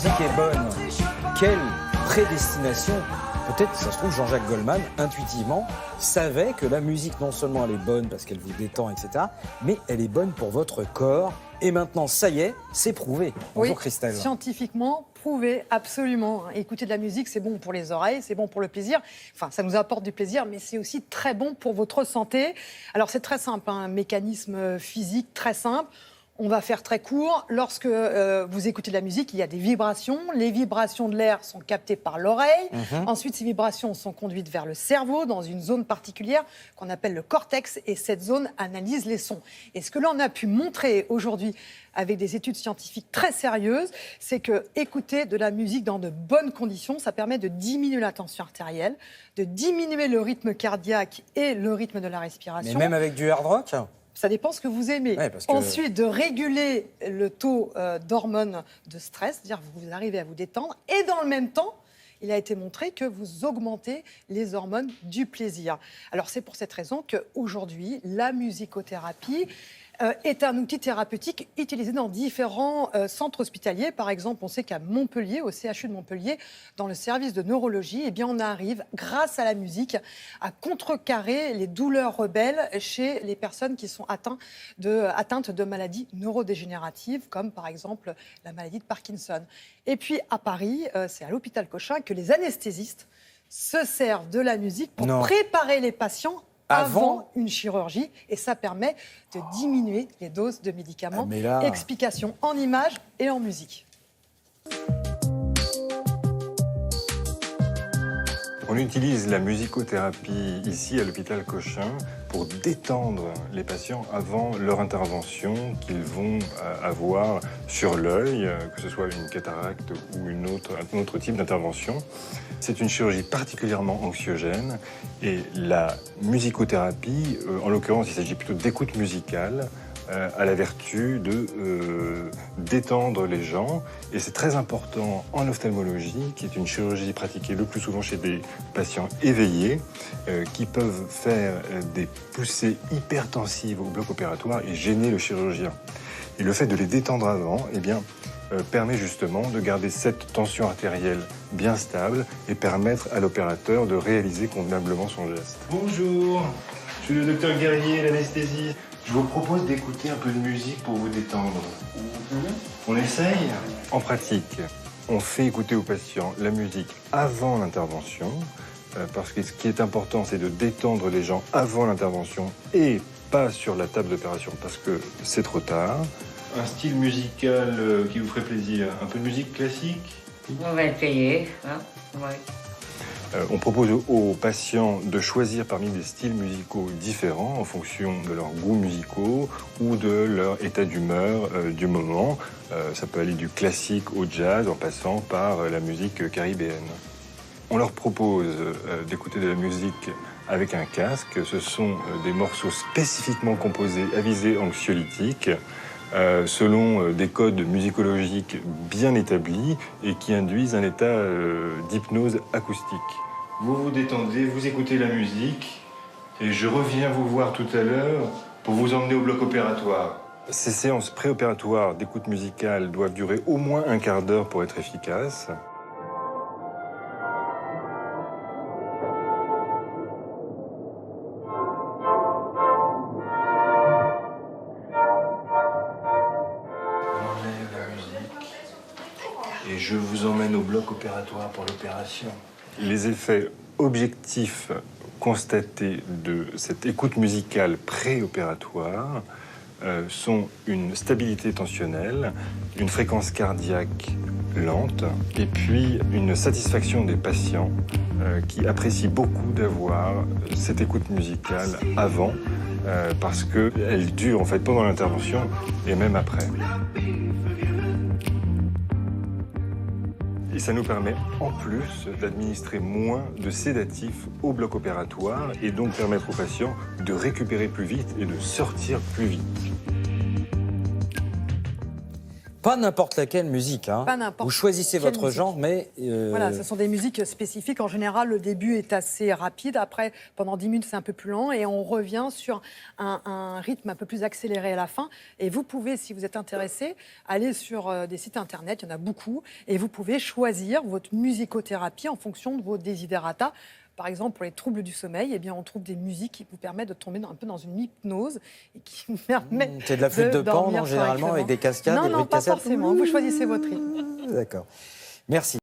musique est bonne, quelle prédestination! Peut-être, ça se trouve, Jean-Jacques Goldman, intuitivement, savait que la musique, non seulement elle est bonne parce qu'elle vous détend, etc., mais elle est bonne pour votre corps. Et maintenant, ça y est, c'est prouvé. Bonjour Oui, Christelle. scientifiquement prouvé, absolument. Écouter de la musique, c'est bon pour les oreilles, c'est bon pour le plaisir. Enfin, ça nous apporte du plaisir, mais c'est aussi très bon pour votre santé. Alors, c'est très simple, un mécanisme physique très simple. On va faire très court. Lorsque vous écoutez de la musique, il y a des vibrations. Les vibrations de l'air sont captées par l'oreille. Ensuite, ces vibrations sont conduites vers le cerveau, dans une zone particulière qu'on appelle le cortex. Et cette zone analyse les sons. Et ce que l'on a pu montrer aujourd'hui avec des études scientifiques très sérieuses, c'est que écouter de la musique dans de bonnes conditions, ça permet de diminuer la tension artérielle, de diminuer le rythme cardiaque et le rythme de la respiration. Mais même avec du hard rock? Ça dépend ce que vous aimez. Ouais, parce que... Ensuite, de réguler le taux d'hormones de stress, c'est-à-dire que vous arrivez à vous détendre. Et dans le même temps, il a été montré que vous augmentez les hormones du plaisir. Alors, c'est pour cette raison qu'aujourd'hui, la musicothérapie est un outil thérapeutique utilisé dans différents centres hospitaliers. Par exemple, on sait qu'à Montpellier, au CHU de Montpellier, dans le service de neurologie, eh bien, on arrive, grâce à la musique, à contrecarrer les douleurs rebelles chez les personnes qui sont atteintes de maladies neurodégénératives, comme par exemple la maladie de Parkinson. Et puis, à Paris, c'est à l'hôpital Cochin que les anesthésistes se servent de la musique pour préparer les patients avant une chirurgie, et ça permet de diminuer les doses de médicaments. Explication en images et en musique. On utilise la musicothérapie ici à l'hôpital Cochin pour détendre les patients avant leur intervention qu'ils vont avoir sur l'œil, que ce soit une cataracte ou un autre type d'intervention. C'est une chirurgie particulièrement anxiogène et la musicothérapie, en l'occurrence il s'agit plutôt d'écoute musicale, a la vertu de détendre les gens. Et c'est très important en ophtalmologie, qui est une chirurgie pratiquée le plus souvent chez des patients éveillés, qui peuvent faire des poussées hypertensives au bloc opératoire et gêner le chirurgien. Et le fait de les détendre avant, eh bien, permet justement de garder cette tension artérielle bien stable et permettre à l'opérateur de réaliser convenablement son geste. Bonjour, je suis le docteur Guerrier, l'anesthésiste. Je vous propose d'écouter un peu de musique pour vous détendre. On essaye? En pratique, on fait écouter aux patients la musique avant l'intervention, parce que ce qui est important, c'est de détendre les gens avant l'intervention et pas sur la table d'opération, parce que c'est trop tard. Un style musical qui vous ferait plaisir? Un peu de musique classique? On va essayer, hein? Ouais. On propose aux patients de choisir parmi des styles musicaux différents en fonction de leurs goûts musicaux ou de leur état d'humeur du moment. Ça peut aller du classique au jazz en passant par la musique caribéenne. On leur propose d'écouter de la musique avec un casque. Ce sont des morceaux spécifiquement composés à visée anxiolytique, selon des codes musicologiques bien établis et qui induisent un état d'hypnose acoustique. Vous vous détendez, vous écoutez la musique et je reviens vous voir tout à l'heure pour vous emmener au bloc opératoire. Ces séances préopératoires d'écoute musicale doivent durer au moins un quart d'heure pour être efficaces. Et je vous emmène au bloc opératoire pour l'opération. Les effets objectifs constatés de cette écoute musicale préopératoire sont une stabilité tensionnelle, une fréquence cardiaque lente et puis une satisfaction des patients qui apprécient beaucoup d'avoir cette écoute musicale avant parce qu'elle dure en fait pendant l'intervention et même après. Et ça nous permet en plus d'administrer moins de sédatifs au bloc opératoire et donc permettre aux patients de récupérer plus vite et de sortir plus vite. Pas n'importe laquelle musique. Hein. Pas n'importe Vous choisissez quelle votre musique. genre, mais... Voilà, ce sont des musiques spécifiques. En général, le début est assez rapide. Après, pendant 10 minutes, c'est un peu plus lent. Et on revient sur un rythme un peu plus accéléré à la fin. Et vous pouvez, si vous êtes intéressé, aller sur des sites internet, il y en a beaucoup. Et vous pouvez choisir votre musicothérapie en fonction de vos desiderata. Par exemple, pour les troubles du sommeil, eh bien, on trouve des musiques qui vous permettent de tomber un peu dans une hypnose et qui vous permettent c'est de la flûte de pan, dormir non, généralement, correctement. avec des cascades, Non, des non, bruits de pas cassettes. forcément. Vous choisissez votre rythme. D'accord. Merci.